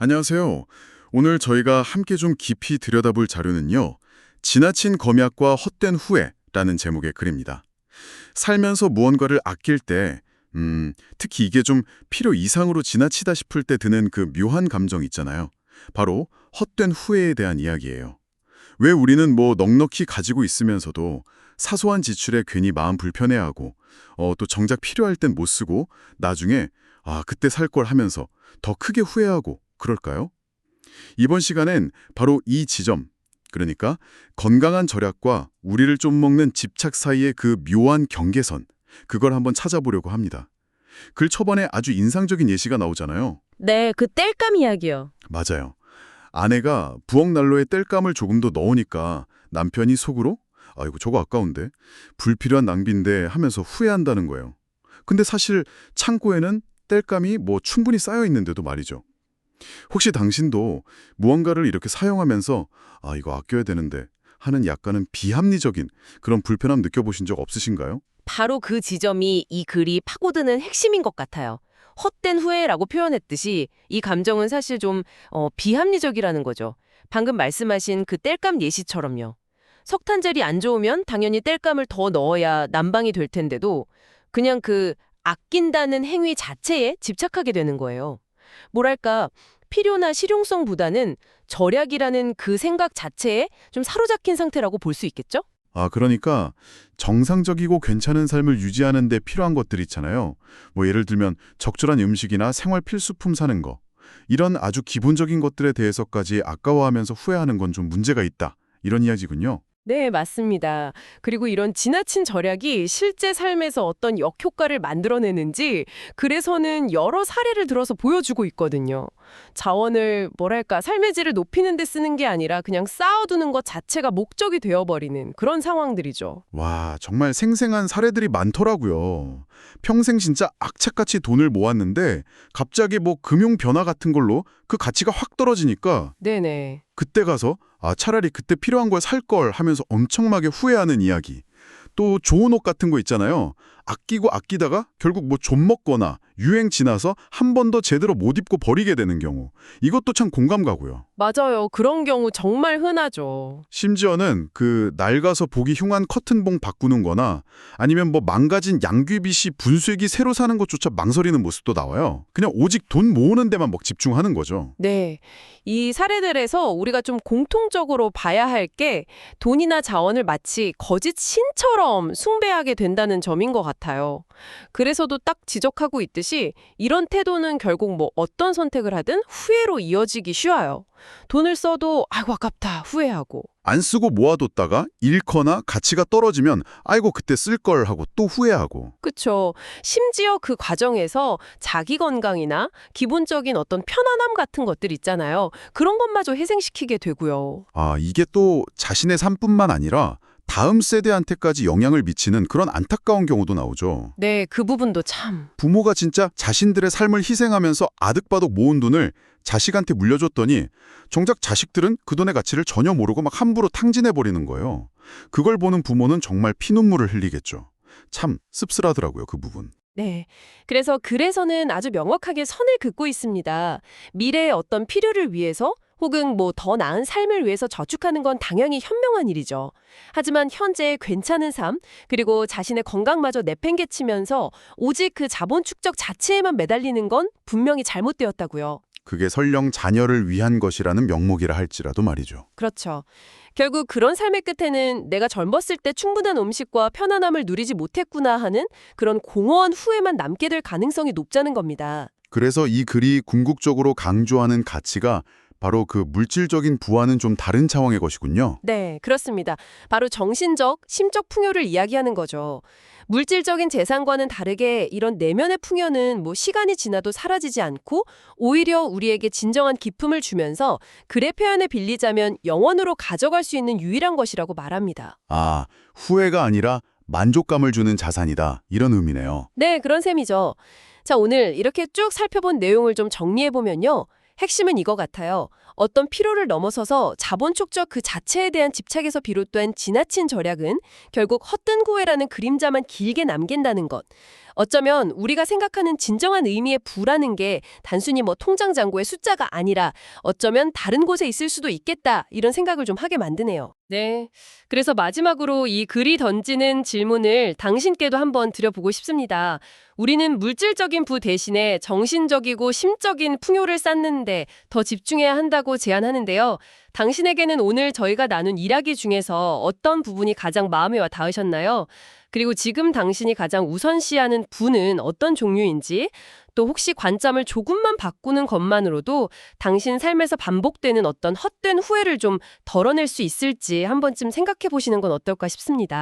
안녕하세요. 오늘 저희가 함께 좀 깊이 들여다볼 자료는요. 지나친 검약과 헛된 후회라는 제목의 글입니다. 살면서 무언가를 아낄 때, 특히 이게 좀 필요 이상으로 지나치다 싶을 때 드는 그 묘한 감정 있잖아요. 바로 헛된 후회에 대한 이야기예요. 왜 우리는 뭐 넉넉히 가지고 있으면서도 사소한 지출에 괜히 마음 불편해하고 또 정작 필요할 땐 못 쓰고 나중에 그때 살 걸 하면서 더 크게 후회하고 그럴까요? 이번 시간엔 바로 이 지점, 그러니까 건강한 절약과 우리를 좀 먹는 집착 사이의 그 묘한 경계선, 그걸 한번 찾아보려고 합니다. 글 초반에 아주 인상적인 예시가 나오잖아요. 네, 그 땔감 이야기요. 맞아요. 아내가 부엌 난로에 땔감을 조금 더 넣으니까 남편이 속으로 아이고 저거 아까운데 불필요한 낭비인데 하면서 후회한다는 거예요. 근데 사실 창고에는 땔감이 뭐 충분히 쌓여 있는데도 말이죠. 혹시 당신도 무언가를 이렇게 사용하면서 이거 아껴야 되는데 하는 약간은 비합리적인 그런 불편함 느껴보신 적 없으신가요? 바로 그 지점이 이 글이 파고드는 핵심인 것 같아요. 헛된 후회라고 표현했듯이 이 감정은 사실 좀 비합리적이라는 거죠. 방금 말씀하신 그 땔감 예시처럼요. 석탄젤이 안 좋으면 당연히 땔감을 더 넣어야 난방이 될 텐데도 그냥 그 아낀다는 행위 자체에 집착하게 되는 거예요. 뭐랄까, 필요나 실용성보다는 절약이라는 그 생각 자체에 좀 사로잡힌 상태라고 볼 수 있겠죠? 그러니까 정상적이고 괜찮은 삶을 유지하는 데 필요한 것들 있잖아요. 뭐 예를 들면 적절한 음식이나 생활 필수품 사는 거. 이런 아주 기본적인 것들에 대해서까지 아까워하면서 후회하는 건 좀 문제가 있다. 이런 이야기군요. 네, 맞습니다. 그리고 이런 지나친 절약이 실제 삶에서 어떤 역효과를 만들어내는지 그래서는 여러 사례를 들어서 보여주고 있거든요. 자원을 뭐랄까 삶의 질을 높이는 데 쓰는 게 아니라 그냥 쌓아두는 것 자체가 목적이 되어버리는 그런 상황들이죠. 와, 정말 생생한 사례들이 많더라고요. 평생 진짜 악착같이 돈을 모았는데 갑자기 뭐 금융 변화 같은 걸로 그 가치가 확 떨어지니까 네네. 그때 가서 차라리 그때 필요한 걸 살 걸 하면서 엄청나게 후회하는 이야기. 또 좋은 옷 같은 거 있잖아요. 아끼고 아끼다가 결국 뭐 좀 먹거나 유행 지나서 한 번 더 제대로 못 입고 버리게 되는 경우. 이것도 참 공감 가고요. 맞아요. 그런 경우 정말 흔하죠. 심지어는 그 낡아서 보기 흉한 커튼봉 바꾸는 거나 아니면 뭐 망가진 양귀빗이 분쇄기 새로 사는 것조차 망설이는 모습도 나와요. 그냥 오직 돈 모으는 데만 막 집중하는 거죠. 네. 이 사례들에서 우리가 좀 공통적으로 봐야 할 게 돈이나 자원을 마치 거짓 신처럼 숭배하게 된다는 점인 것 같아요. 그래서도 딱 지적하고 있듯이 이런 태도는 결국 뭐 어떤 선택을 하든 후회로 이어지기 쉬워요. 돈을 써도 아이고 아깝다 후회하고. 안 쓰고 모아뒀다가 잃거나 가치가 떨어지면 아이고 그때 쓸 걸 하고 또 후회하고. 그쵸. 심지어 그 과정에서 자기 건강이나 기본적인 어떤 편안함 같은 것들 있잖아요. 그런 것마저 희생시키게 되고요. 이게 또 자신의 삶뿐만 아니라 다음 세대한테까지 영향을 미치는 그런 안타까운 경우도 나오죠. 네, 그 부분도 참. 부모가 진짜 자신들의 삶을 희생하면서 아득바득 모은 돈을 자식한테 물려줬더니 정작 자식들은 그 돈의 가치를 전혀 모르고 막 함부로 탕진해버리는 거예요. 그걸 보는 부모는 정말 피눈물을 흘리겠죠. 참 씁쓸하더라고요, 그 부분. 네. 그래서 글에서는 아주 명확하게 선을 긋고 있습니다. 미래의 어떤 필요를 위해서 혹은 뭐 더 나은 삶을 위해서 저축하는 건 당연히 현명한 일이죠. 하지만 현재의 괜찮은 삶, 그리고 자신의 건강마저 내팽개치면서 오직 그 자본 축적 자체에만 매달리는 건 분명히 잘못되었다고요. 그게 설령 자녀를 위한 것이라는 명목이라 할지라도 말이죠. 그렇죠. 결국 그런 삶의 끝에는 내가 젊었을 때 충분한 음식과 편안함을 누리지 못했구나 하는 그런 공허한 후회만 남게 될 가능성이 높다는 겁니다. 그래서 이 글이 궁극적으로 강조하는 가치가 바로 그 물질적인 부와는 좀 다른 차원의 것이군요. 네, 그렇습니다. 바로 정신적, 심적 풍요를 이야기하는 거죠. 물질적인 재산과는 다르게 이런 내면의 풍요는 뭐 시간이 지나도 사라지지 않고 오히려 우리에게 진정한 기쁨을 주면서 글의 표현에 빌리자면 영원으로 가져갈 수 있는 유일한 것이라고 말합니다. 후회가 아니라 만족감을 주는 자산이다. 이런 의미네요. 네, 그런 셈이죠. 자, 오늘 이렇게 쭉 살펴본 내용을 좀 정리해보면요. 핵심은 이거 같아요. 어떤 필요를 넘어서서 자본 축적 그 자체에 대한 집착에서 비롯된 지나친 절약은 결국 헛된 구애라는 그림자만 길게 남긴다는 것. 어쩌면 우리가 생각하는 진정한 의미의 부라는 게 단순히 뭐 통장 잔고의 숫자가 아니라 어쩌면 다른 곳에 있을 수도 있겠다 이런 생각을 좀 하게 만드네요. 네. 그래서 마지막으로 이 글이 던지는 질문을 당신께도 한번 드려보고 싶습니다. 우리는 물질적인 부 대신에 정신적이고 심적인 풍요를 쌓는데 더 집중해야 한다고 제안하는데요. 당신에게는 오늘 저희가 나눈 이야기 중에서 어떤 부분이 가장 마음에 와 닿으셨나요? 그리고 지금 당신이 가장 우선시하는 부는 어떤 종류인지, 또 혹시 관점을 조금만 바꾸는 것만으로도 당신 삶에서 반복되는 어떤 헛된 후회를 좀 덜어낼 수 있을지 한 번쯤 생각해 보시는 건 어떨까 싶습니다.